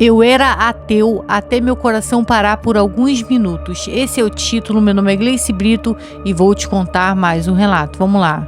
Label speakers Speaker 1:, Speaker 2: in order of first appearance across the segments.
Speaker 1: Eu era ateu até meu coração parar por alguns minutos. Esse é o título. Meu nome é Gleice Brito e vou te contar mais um relato. Vamos lá.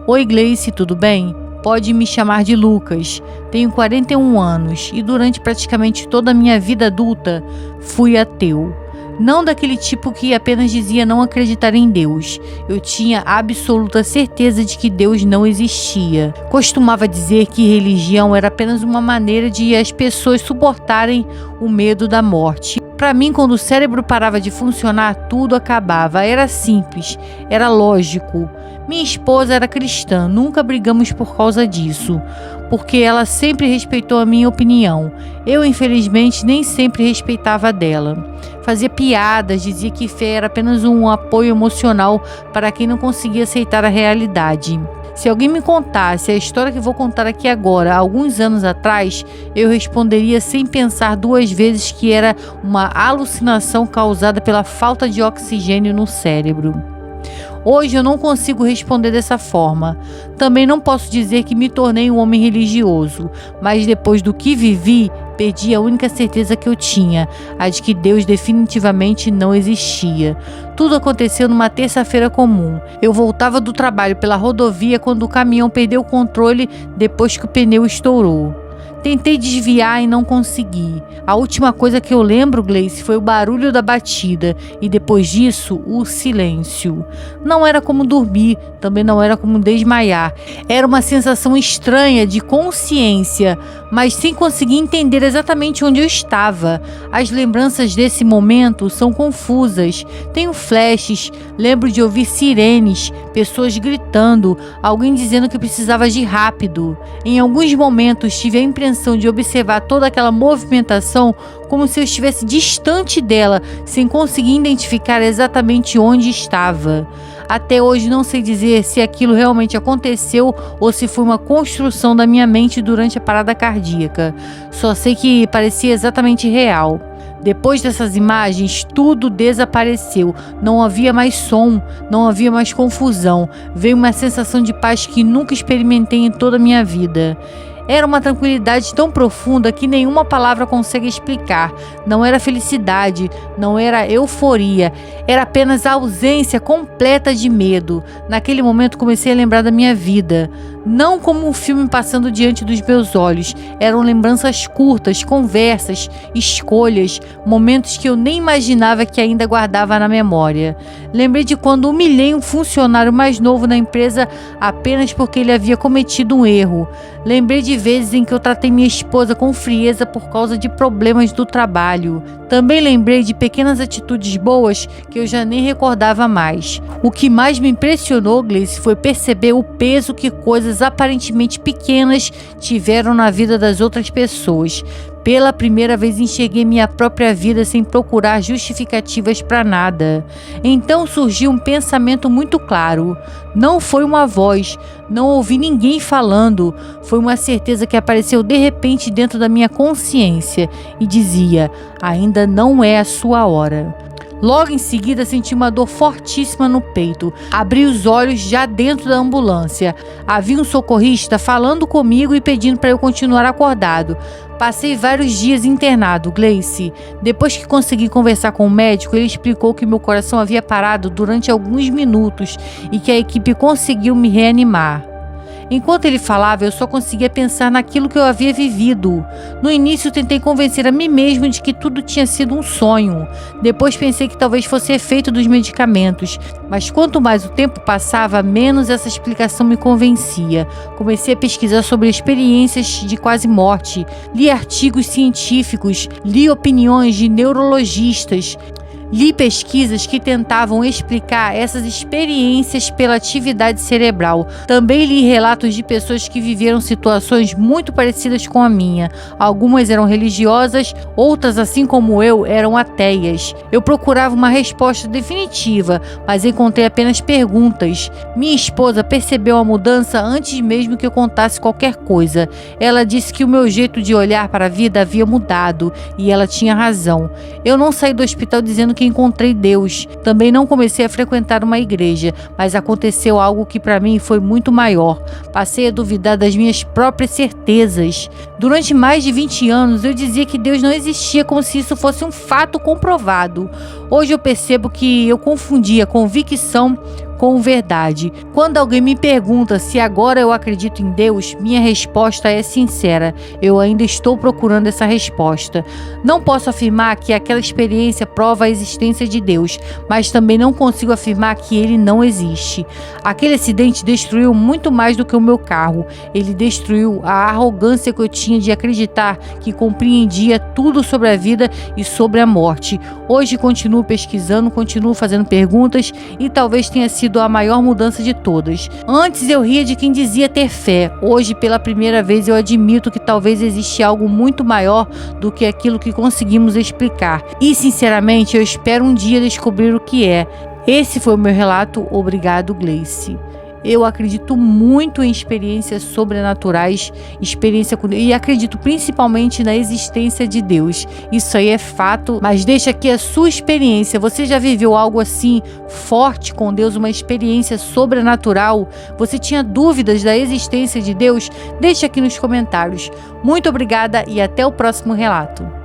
Speaker 1: Oi Gleice, tudo bem? Pode me chamar de Lucas. Tenho 41 anos e durante praticamente toda a minha vida adulta fui ateu. Não daquele tipo que apenas dizia não acreditar em Deus. Eu tinha absoluta certeza de que Deus não existia. Costumava dizer que religião era apenas uma maneira de as pessoas suportarem o medo da morte. Para mim, quando o cérebro parava de funcionar, tudo acabava. Era simples, era lógico. Minha esposa era cristã, nunca brigamos por causa disso, porque ela sempre respeitou a minha opinião. Eu, infelizmente, nem sempre respeitava a dela. Fazia piadas, dizia que fé era apenas um apoio emocional para quem não conseguia aceitar a realidade. Se alguém me contasse a história que vou contar aqui agora, alguns anos atrás, eu responderia sem pensar duas vezes que era uma alucinação causada pela falta de oxigênio no cérebro. Hoje eu não consigo responder dessa forma. Também não posso dizer que me tornei um homem religioso, mas depois do que vivi, perdi a única certeza que eu tinha, a de que Deus definitivamente não existia. Tudo aconteceu numa terça-feira comum. Eu voltava do trabalho pela rodovia quando o caminhão perdeu o controle depois que o pneu estourou. Tentei desviar e não consegui. A última coisa que eu lembro, Gleice, foi o barulho da batida e depois disso, o silêncio. Não era como dormir, também não era como desmaiar. Era uma sensação estranha de consciência, mas sem conseguir entender exatamente onde eu estava. As lembranças desse momento são confusas. Tenho flashes, lembro de ouvir sirenes, pessoas gritando, alguém dizendo que precisava agir rápido. Em alguns momentos tive a impressão de observar toda aquela movimentação como se eu estivesse distante dela, sem conseguir identificar exatamente onde estava. Até hoje não sei dizer se aquilo realmente aconteceu ou se foi uma construção da minha mente durante a parada cardíaca. Só sei que parecia exatamente real. Depois dessas imagens, tudo desapareceu. Não havia mais som, não havia mais confusão. Veio uma sensação de paz que nunca experimentei em toda a minha vida. Era uma tranquilidade tão profunda que nenhuma palavra consegue explicar. Não era felicidade, não era euforia, era apenas a ausência completa de medo. Naquele momento comecei a lembrar da minha vida, não como um filme passando diante dos meus olhos. Eram lembranças curtas, conversas, escolhas, momentos que eu nem imaginava que ainda guardava na memória. Lembrei de quando humilhei um funcionário mais novo na empresa apenas porque ele havia cometido um erro. Lembrei de vezes em que eu tratei minha esposa com frieza por causa de problemas do trabalho. Também lembrei de pequenas atitudes boas que eu já nem recordava mais. O que mais me impressionou, Gleice, foi perceber o peso que coisas aparentemente pequenas tiveram na vida das outras pessoas. Pela primeira vez enxerguei minha própria vida sem procurar justificativas para nada. Então surgiu um pensamento muito claro. Não foi uma voz, não ouvi ninguém falando. Foi uma certeza que apareceu de repente dentro da minha consciência e dizia: ainda não é a sua hora. Logo em seguida senti uma dor fortíssima no peito. Abri os olhos já dentro da ambulância. Havia um socorrista falando comigo e pedindo para eu continuar acordado. Passei vários dias internado, Gleice. Depois que consegui conversar com o médico, ele explicou que meu coração havia parado durante alguns minutos e que a equipe conseguiu me reanimar. Enquanto ele falava, eu só conseguia pensar naquilo que eu havia vivido. No início, tentei convencer a mim mesmo de que tudo tinha sido um sonho. Depois pensei que talvez fosse efeito dos medicamentos. Mas quanto mais o tempo passava, menos essa explicação me convencia. Comecei a pesquisar sobre experiências de quase morte. Li artigos científicos, li opiniões de neurologistas. Li pesquisas que tentavam explicar essas experiências pela atividade cerebral. Também li relatos de pessoas que viveram situações muito parecidas com a minha. Algumas eram religiosas, outras, assim como eu, eram ateias. Eu procurava uma resposta definitiva, mas encontrei apenas perguntas. Minha esposa percebeu a mudança antes mesmo que eu contasse qualquer coisa. Ela disse que o meu jeito de olhar para a vida havia mudado, e ela tinha razão. Eu não saí do hospital dizendo que que encontrei Deus. Também não comecei a frequentar uma igreja, mas aconteceu algo que para mim foi muito maior. Passei a duvidar das minhas próprias certezas. Durante mais de 20 anos eu dizia que Deus não existia como se isso fosse um fato comprovado. Hoje eu percebo que eu confundia convicção com verdade. Quando alguém me pergunta se agora eu acredito em Deus, minha resposta é sincera. Eu ainda estou procurando essa resposta. Não posso afirmar que aquela experiência prova a existência de Deus, mas também não consigo afirmar que ele não existe. Aquele acidente destruiu muito mais do que o meu carro. Ele destruiu a arrogância que eu tinha de acreditar que compreendia tudo sobre a vida e sobre a morte. Hoje continuo pesquisando, continuo fazendo perguntas e talvez tenha sido a maior mudança de todas. Antes eu ria de quem dizia ter fé. Hoje, pela primeira vez, eu admito que talvez existe algo muito maior do que aquilo que conseguimos explicar. E, sinceramente, eu espero um dia descobrir o que é. Esse foi o meu relato. Obrigado, Gleice. Eu acredito muito em experiências sobrenaturais, experiência com Deus, e acredito principalmente na existência de Deus. Isso aí é fato, mas deixa aqui a sua experiência. Você já viveu algo assim forte com Deus, uma experiência sobrenatural? Você tinha dúvidas da existência de Deus? Deixa aqui nos comentários. Muito obrigada e até o próximo relato.